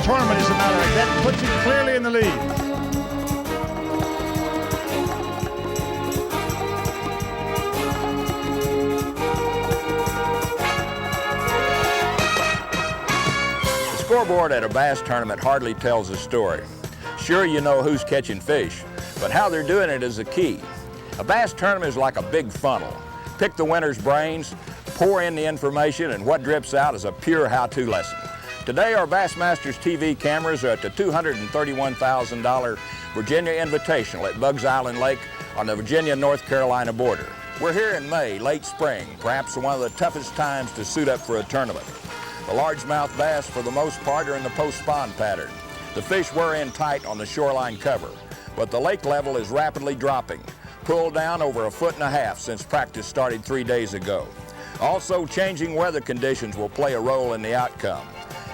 tournament, as a matter of fact. That puts him clearly in the lead. Scoreboard at a bass tournament hardly tells a story. Sure, you know who's catching fish, but how they're doing it is the key. A bass tournament is like a big funnel. Pick the winner's brains, pour in the information, and what drips out is a pure how-to lesson. Today, our Bassmasters TV cameras are at the $231,000 Virginia Invitational at Bugs Island Lake on the Virginia-North Carolina border. We're here in May, late spring, perhaps one of the toughest times to suit up for a tournament. The largemouth bass, for the most part, are in the post-spawn pattern. The fish were in tight on the shoreline cover, but the lake level is rapidly dropping, pulled down over 1.5 feet since practice started 3 days ago. Also, changing weather conditions will play a role in the outcome.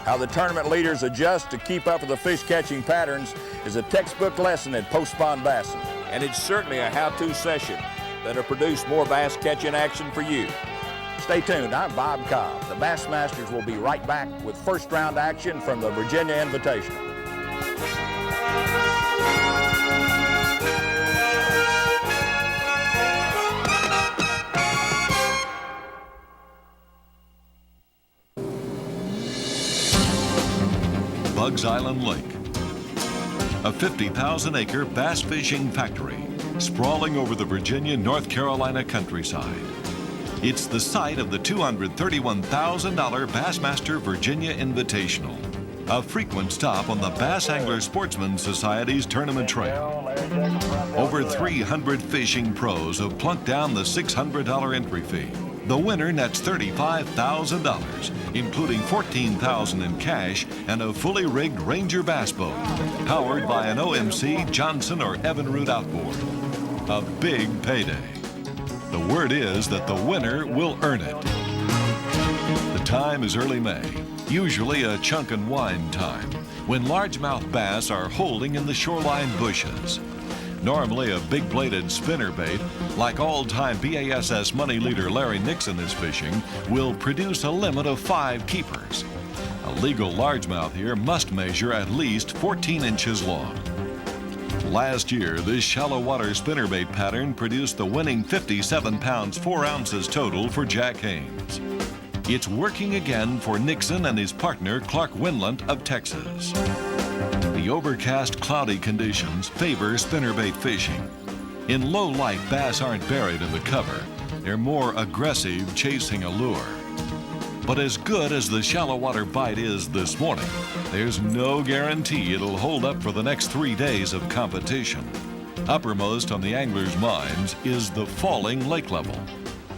How the tournament leaders adjust to keep up with the fish-catching patterns is a textbook lesson in post-spawn bassing, and it's certainly a how-to session that'll produce more bass-catching action for you. Stay tuned. I'm Bob Cobb. The Bassmasters will be right back with first-round action from the Virginia Invitational. Bugs Island Lake, a 50,000-acre bass fishing factory sprawling over the Virginia-North Carolina countryside. It's the site of the $231,000 Bassmaster Virginia Invitational, a frequent stop on the Bass Angler Sportsman Society's tournament trail. Over 300 fishing pros have plunked down the $600 entry fee. The winner nets $35,000, including $14,000 in cash and a fully rigged Ranger bass boat, powered by an OMC, Johnson, or Evinrude outboard. A big payday. The word is that the winner will earn it. The time is early May, usually a chunk and wind time, when largemouth bass are holding in the shoreline bushes. Normally a big-bladed spinnerbait, like all-time B.A.S.S money leader Larry Nixon is fishing, will produce a limit of 5 keepers. A legal largemouth here must measure at least 14 inches long. Last year, this shallow water spinnerbait pattern produced the winning 57 pounds 4 ounces total for Jack Haynes. It's working again for Nixon and his partner Clark Winland of Texas. The overcast, cloudy conditions favor spinnerbait fishing. In low light, bass aren't buried in the cover. They're more aggressive, chasing a lure. But as good as the shallow water bite is this morning, there's no guarantee it'll hold up for the next 3 days of competition. Uppermost on the anglers' minds is the falling lake level.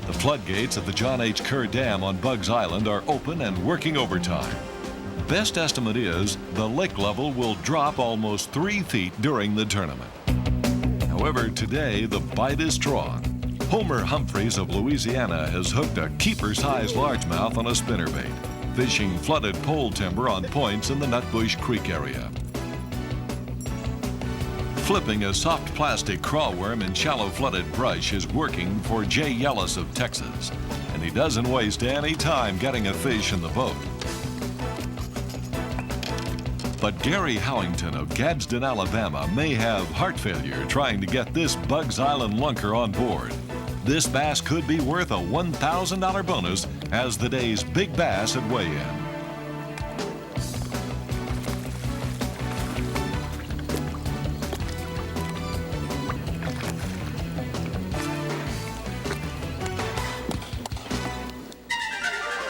The floodgates at the John H. Kerr Dam on Bugs Island are open and working overtime. Best estimate is the lake level will drop almost 3 feet during the tournament. However, today the bite is strong. Homer Humphreys of Louisiana has hooked a keeper-sized largemouth on a spinnerbait, fishing flooded pole timber on points in the Nutbush Creek area. Flipping a soft plastic crawworm in shallow flooded brush is working for Jay Yellis of Texas, and he doesn't waste any time getting a fish in the boat. But Gary Howington of Gadsden, Alabama may have heart failure trying to get this Bugs Island lunker on board. This bass could be worth a $1,000 bonus as the day's big bass at weigh-in.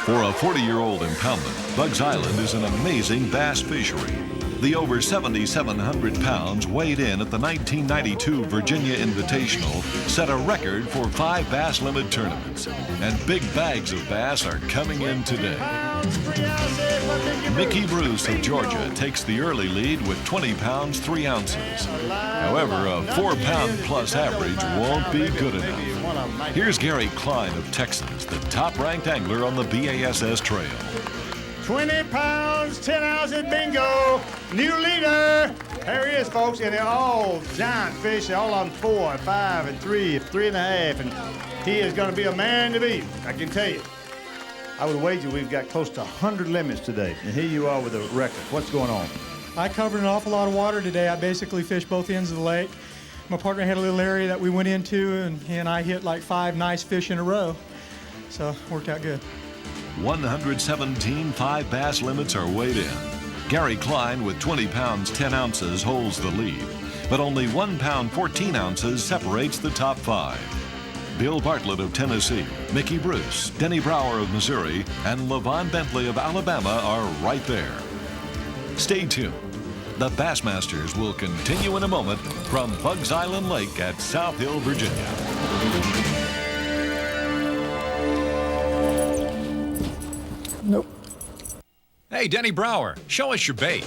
For a 40-year-old impoundment, Bugs Island is an amazing bass fishery. The over 7,700 pounds weighed in at the 1992 Virginia Invitational set a record for 5 bass limit tournaments, and big bags of bass are coming in today. Mickey Bruce of Georgia takes the early lead with 20 pounds 3 ounces. However, a 4-pound plus average won't be good enough. Here's Gary Klein of Texas, the top-ranked angler on the B.A.S.S trail. 20 pounds, 10 ounces, bingo. New leader. There he is, folks, and they're all giant fish. All of them 4 and 5 and 3, 3.5, and he is going to be a man to beat, I can tell you. I would wager we've got close to 100 limits today. And here you are with a record. What's going on? I covered an awful lot of water today. I basically fished both ends of the lake. My partner had a little area that we went into, and he and I hit like 5 nice fish in a row. So it worked out good. 117 5 bass limits are weighed in. Gary Klein with 20 pounds 10 ounces holds the lead, but only 1 pound 14 ounces separates the top 5. Bill Bartlett of Tennessee, Mickey Bruce, Denny Brauer of Missouri, and Levon Bentley of Alabama are right there. Stay tuned. The Bassmasters will continue in a moment from Bugs Island Lake at South Hill, Virginia. Nope. Hey, Denny Brauer, show us your bait.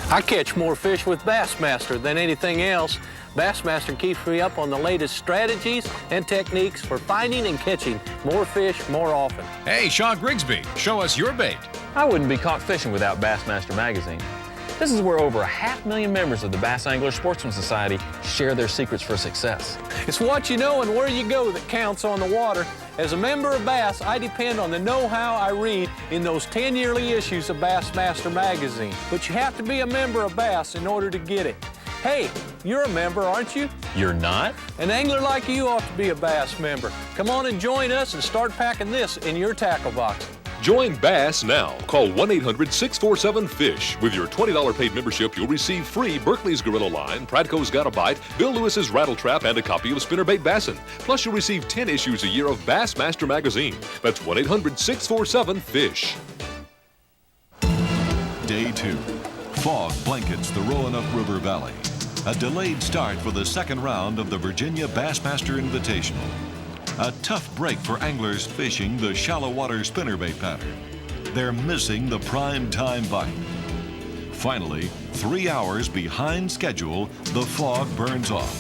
I catch more fish with Bassmaster than anything else. Bassmaster keeps me up on the latest strategies and techniques for finding and catching more fish more often. Hey, Sean Grigsby, show us your bait. I wouldn't be caught fishing without Bassmaster magazine. This is where over 500,000 members of the Bass Angler Sportsman Society share their secrets for success. It's what you know and where you go that counts on the water. As a member of Bass, I depend on the know-how I read in those 10 yearly issues of Bassmaster magazine. But you have to be a member of Bass in order to get it. Hey, you're a member, aren't you? You're not? An angler like you ought to be a Bass member. Come on and join us and start packing this in your tackle box. Join Bass now. Call 1-800-647-FISH. With your $20 paid membership, you'll receive free Berkeley's Gorilla Line, Pradco's Got a Bite, Bill Lewis's Rattle Trap, and a copy of Spinnerbait Bassin'. Plus, you'll receive 10 issues a year of Bassmaster magazine. That's 1-800-647-FISH. Day 2. Fog blankets the Roanoke River Valley. A delayed start for the second round of the Virginia Bassmaster Invitational. A tough break for anglers fishing the shallow water spinnerbait pattern. They're missing the prime time bite. Finally, 3 hours behind schedule, the fog burns off,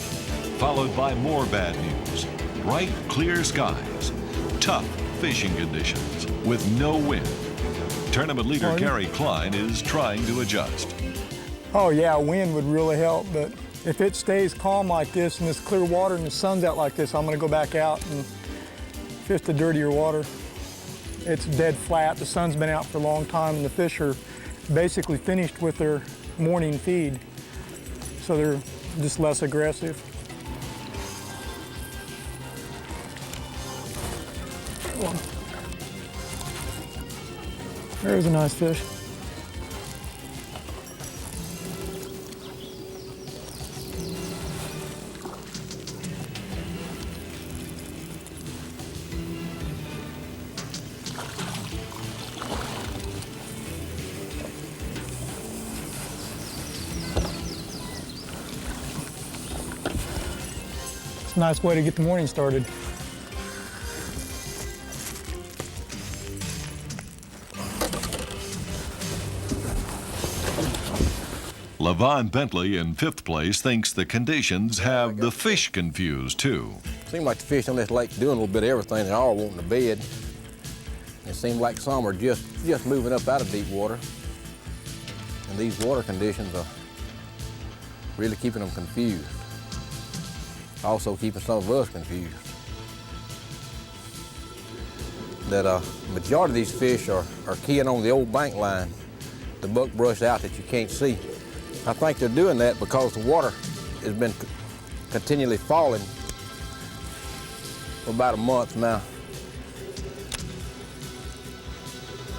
followed by more bad news. Bright, clear skies, tough fishing conditions with no wind. Tournament leader Gary Klein is trying to adjust. Oh yeah, wind would really help, but if it stays calm like this and this clear water and the sun's out like this, I'm gonna go back out and fish the dirtier water. It's dead flat, the sun's been out for a long time, and the fish are basically finished with their morning feed, so they're just less aggressive. There's a nice fish. It's a nice way to get the morning started. Levon Bentley in 5th place thinks the conditions have the fish confused too. Seems like the fish on this lake's doing a little bit of everything. They're all wanting to bed. It seems like some are just moving up out of deep water. And these water conditions are really keeping them confused. Also keeping some of us confused. That majority of these fish are keying on the old bank line, the buckbrush out that you can't see. I think they're doing that because the water has been continually falling for about a month now.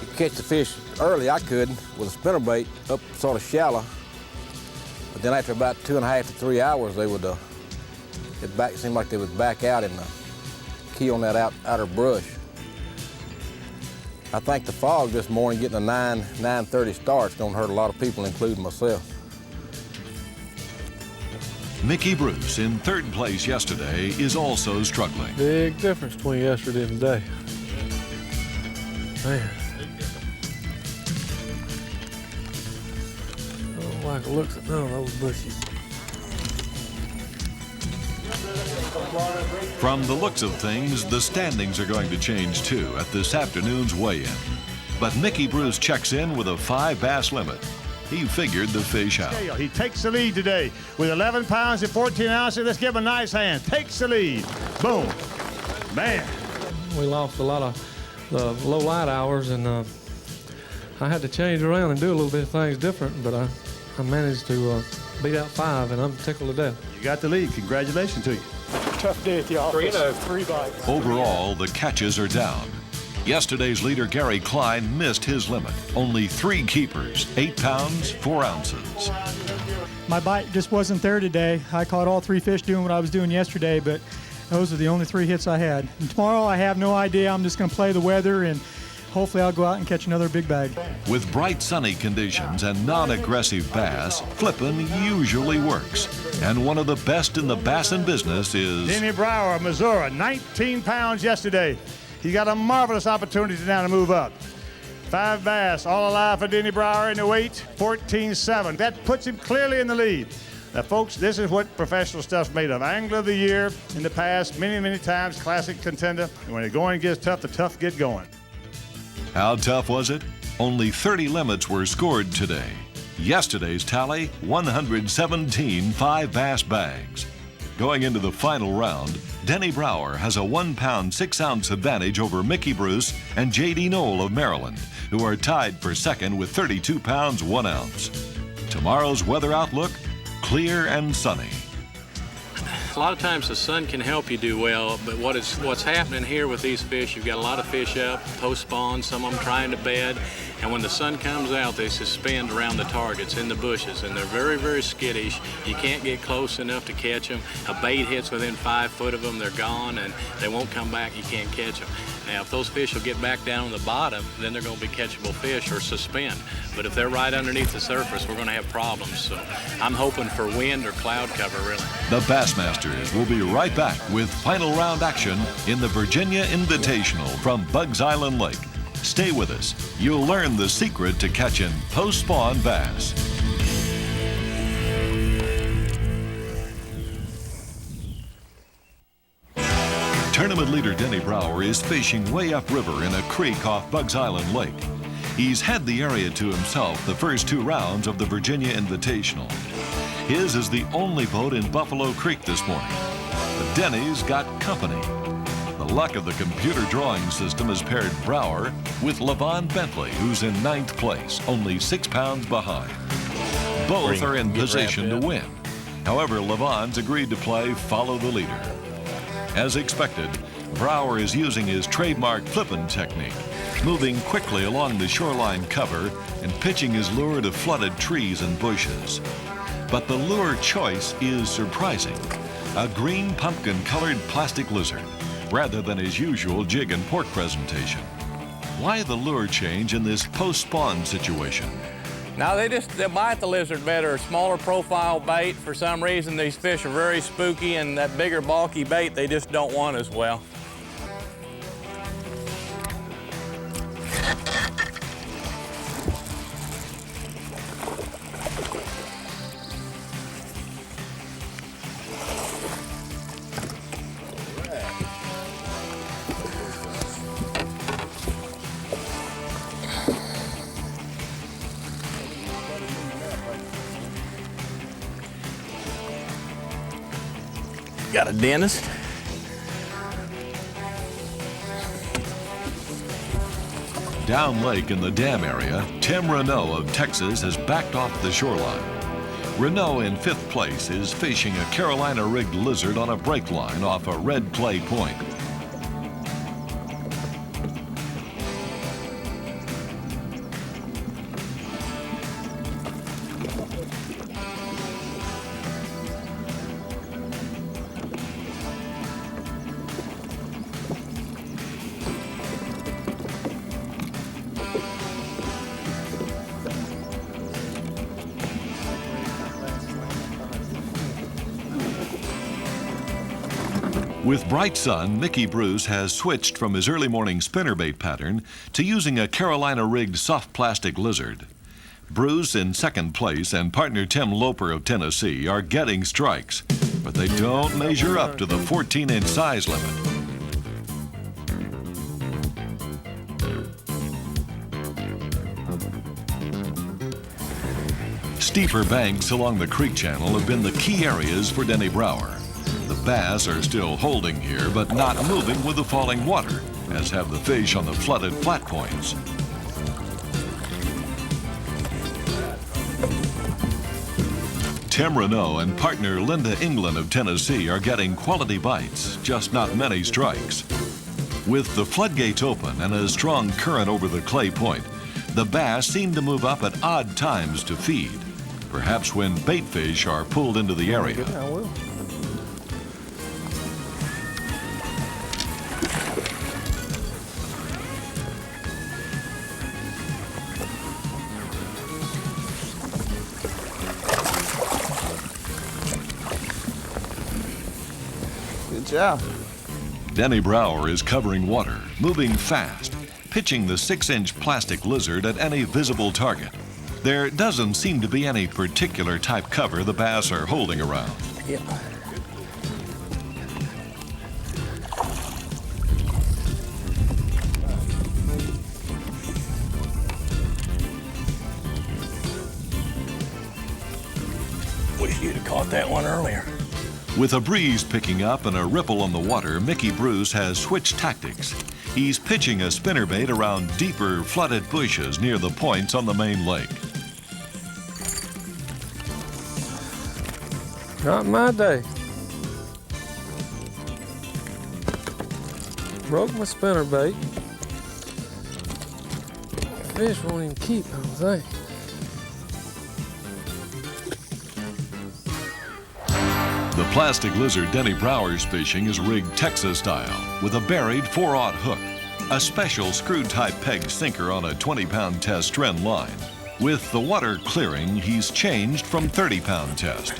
You catch the fish early, I could, with a spinnerbait up sort of shallow. But then after about 2.5 to 3 hours, they would, it seemed like they would back out and key on that outer brush. I think the fog this morning, getting a 9:30 start, is going to hurt a lot of people, including myself. Mickey Bruce in 3rd place yesterday is also struggling. Big difference between yesterday and today. Man. I don't like the looks of none of those bushes. From the looks of things, the standings are going to change too at this afternoon's weigh-in. But Mickey Bruce checks in with a 5 bass limit. He figured the fish out. He takes the lead today with 11 pounds and 14 ounces. Let's give him a nice hand. Takes the lead. Boom. Man. We lost a lot of the low light hours, and I had to change around and do a little bit of things different, but I managed to beat out 5, and I'm tickled to death. You got the lead. Congratulations to you. Tough day at the office. 3 bites. Overall, the catches are down. Yesterday's leader, Gary Klein, missed his limit. Only 3 keepers, 8 pounds, 4 ounces. My bite just wasn't there today. I caught all 3 fish doing what I was doing yesterday, but those are the only 3 hits I had. And tomorrow, I have no idea. I'm just going to play the weather, and hopefully I'll go out and catch another big bag. With bright sunny conditions and non-aggressive bass, flipping usually works. And one of the best in the bassin business is Denny Brauer, Missouri, 19 pounds yesterday. He got a marvelous opportunity now to move up. 5 bass, all alive for Denny Brauer in the weight, 14.7. That puts him clearly in the lead. Now, folks, this is what professional stuff's made of. Angler of the year in the past, many, many times, classic contender. And when the going gets tough, the tough get going. How tough was it? Only 30 limits were scored today. Yesterday's tally, 117 5 bass bags. Going into the final round, Denny Brauer has a 1 pound 6 ounce advantage over Mickey Bruce and J.D. Knoll of Maryland, who are tied for second with 32 pounds 1 ounce. Tomorrow's weather outlook, clear and sunny. A lot of times the sun can help you do well, but what's happening here with these fish, you've got a lot of fish up, post-spawn, some of them trying to bed, and when the sun comes out, they suspend around the targets in the bushes, and they're very, very skittish. You can't get close enough to catch them. A bait hits within 5 foot of them, they're gone, and they won't come back, you can't catch them. Now, if those fish will get back down on the bottom, then they're going to be catchable fish or suspend. But if they're right underneath the surface, we're going to have problems. So I'm hoping for wind or cloud cover, really. The Bassmasters will be right back with final round action in the Virginia Invitational from Bugs Island Lake. Stay with us. You'll learn the secret to catching post-spawn bass. Tournament leader Denny Brauer is fishing way upriver in a creek off Bugs Island Lake. He's had the area to himself the first 2 rounds of the Virginia Invitational. His is the only boat in Buffalo Creek this morning. But Denny's got company. The luck of the computer drawing system has paired Brauer with Levon Bentley, who's in 9th place, only 6 pounds behind. Both are in position to win. However, Levon's agreed to play follow the leader. As expected, Brauer is using his trademark flipping technique, moving quickly along the shoreline cover and pitching his lure to flooded trees and bushes. But the lure choice is surprising. A green pumpkin-colored plastic lizard, rather than his usual jig and pork presentation. Why the lure change in this post-spawn situation? Now they bite the lizard better. Smaller profile bait. For some reason, these fish are very spooky, and that bigger, bulky bait they just don't want as well. Got a dentist. Down lake in the dam area, Tim Renault of Texas has backed off the shoreline. Renault in 5th place is fishing a Carolina-rigged lizard on a break line off a red clay point. With bright sun, Mickey Bruce has switched from his early morning spinnerbait pattern to using a Carolina-rigged soft plastic lizard. Bruce in 2nd place and partner Tim Loper of Tennessee are getting strikes, but they don't measure up to the 14-inch size limit. Steeper banks along the creek channel have been the key areas for Denny Brauer. The bass are still holding here, but not moving with the falling water. as have the fish on the flooded flat points. Tim Renault and partner Linda England of Tennessee are getting quality bites, just not many strikes. With the floodgates open and a strong current over the clay point, the bass seem to move up at odd times to feed, perhaps when bait fish are pulled into the area. Good job. Denny Brauer is covering water, moving fast, pitching the 6-inch plastic lizard at any visible target. There doesn't seem to be any particular type cover the bass are holding around. Yep. Wish you'd have caught that one earlier. With a breeze picking up and a ripple on the water, Mickey Bruce has switched tactics. He's pitching a spinnerbait around deeper, flooded bushes near the points on the main lake. Not my day. Broke my spinnerbait. Fish won't even keep, I don't think. The plastic lizard Denny Brauer's fishing is rigged Texas style with a buried 4/0 hook, a special screw-type peg sinker on a 20-pound test trend line. With the water clearing, he's changed from 30-pound test.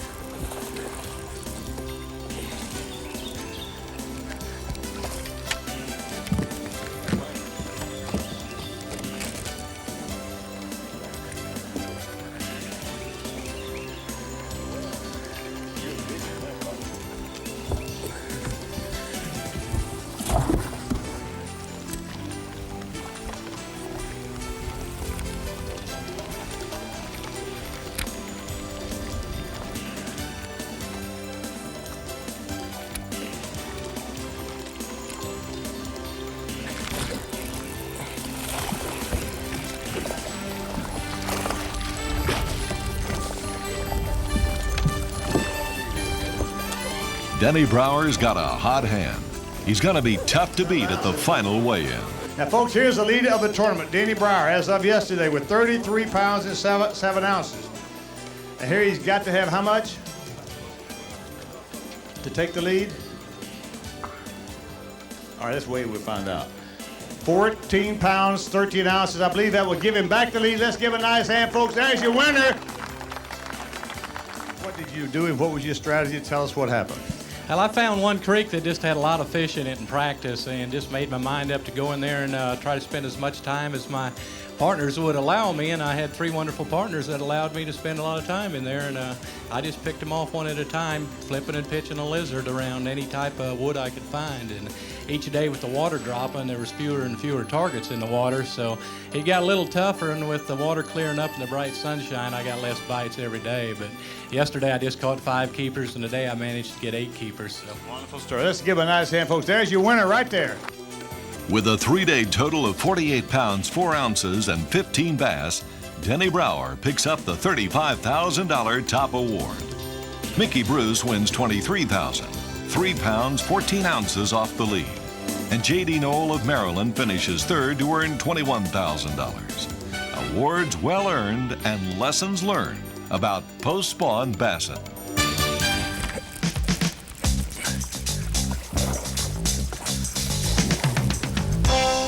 Denny Brauer's got a hot hand. He's going to be tough to beat at the final weigh-in. Now, folks, here's the leader of the tournament, Denny Brauer, as of yesterday, with 33 pounds and 7 ounces. And here he's got to have how much to take the lead? All right, let's wait, we'll find out. 14 pounds, 13 ounces. I believe that will give him back the lead. Let's give a nice hand, folks. There's your winner. What did you do and what was your strategy? Tell us what happened. Well, I found one creek that just had a lot of fish in it in practice and just made my mind up to go in there and try to spend as much time as my partners would allow me, and I had 3 wonderful partners that allowed me to spend a lot of time in there, and I just picked them off one at a time, flipping and pitching a lizard around any type of wood I could find. And each day with the water dropping, there was fewer and fewer targets in the water, so it got a little tougher, and with the water clearing up and the bright sunshine, I got less bites every day. But yesterday I just caught 5 keepers, and today I managed to get 8 keepers. So. Wonderful story. Let's give a nice hand, folks. There's your winner right there. With a 3-day total of 48 pounds, 4 ounces, and 15 bass, Denny Brauer picks up the $35,000 top award. Mickey Bruce wins $23,000, 3 pounds, 14 ounces off the lead. And J.D. Knoll of Maryland finishes third to earn $21,000. Awards well earned and lessons learned about post-spawn bassin'.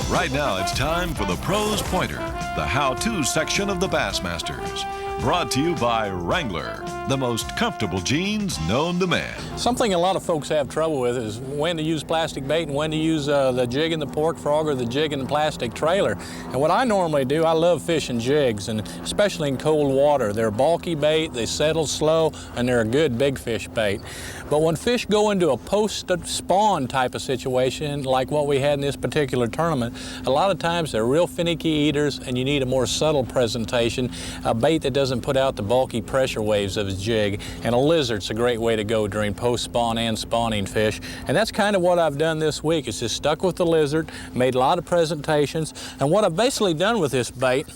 Right now, it's time for the Pros Pointer, the how-to section of the Bassmasters. Brought to you by Wrangler, the most comfortable jeans known to man. Something a lot of folks have trouble with is when to use plastic bait and when to use the jig and the pork frog or the jig and the plastic trailer. And what I normally do, I love fishing jigs, and especially in cold water. They're bulky bait, they settle slow, and they're a good big fish bait. But when fish go into a post-spawn type of situation, like what we had in this particular tournament, a lot of times they're real finicky eaters, and you need a more subtle presentation, a bait that doesn't doesn't put out the bulky pressure waves of his jig, and a lizard's a great way to go during post-spawn and spawning fish. And that's kind of what I've done this week, is just stuck with the lizard, made a lot of presentations, and what I've basically done with this bait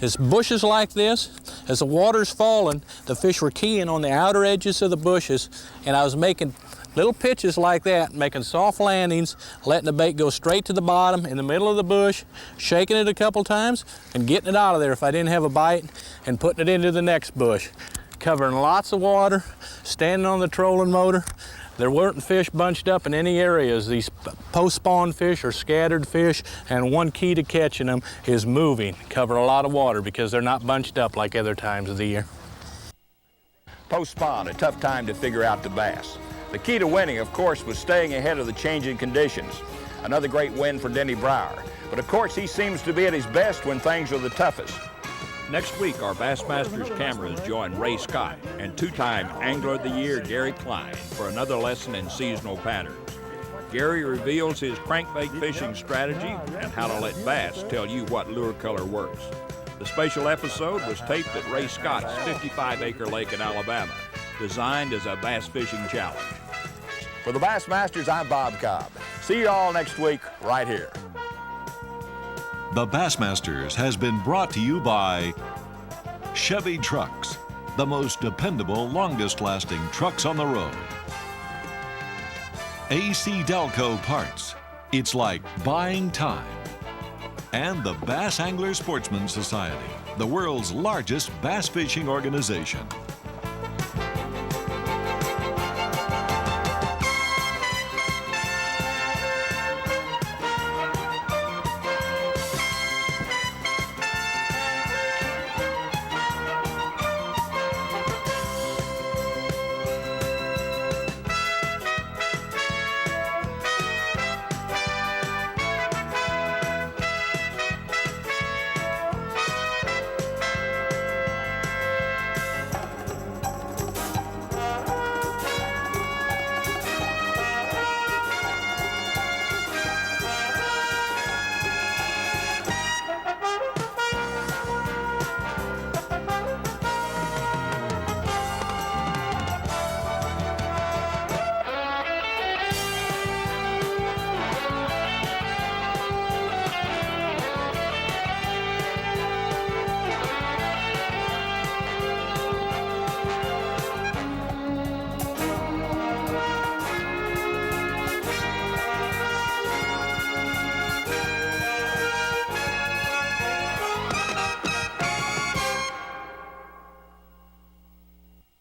is bushes like this, as the water's falling, the fish were keying on the outer edges of the bushes, and I was making little pitches like that, making soft landings, letting the bait go straight to the bottom in the middle of the bush, shaking it a couple times, and getting it out of there if I didn't have a bite, and putting it into the next bush. Covering lots of water, standing on the trolling motor. There weren't fish bunched up in any areas. These post-spawn fish are scattered fish, and one key to catching them is moving. Cover a lot of water because they're not bunched up like other times of the year. Post-spawn, a tough time to figure out the bass. The key to winning, of course, was staying ahead of the changing conditions. Another great win for Denny Brauer. But of course, he seems to be at his best when things are the toughest. Next week, our Bassmasters cameras join Ray Scott and two-time Angler of the Year Gary Klein for another lesson in seasonal patterns. Gary reveals his crankbait fishing strategy and how to let bass tell you what lure color works. The special episode was taped at Ray Scott's 55-acre lake in Alabama, designed as a bass fishing challenge. For the Bassmasters, I'm Bob Cobb. See you all next week right here. The Bassmasters has been brought to you by Chevy Trucks, the most dependable, longest-lasting trucks on the road. AC Delco Parts, it's like buying time. And the Bass Angler Sportsman Society, the world's largest bass fishing organization.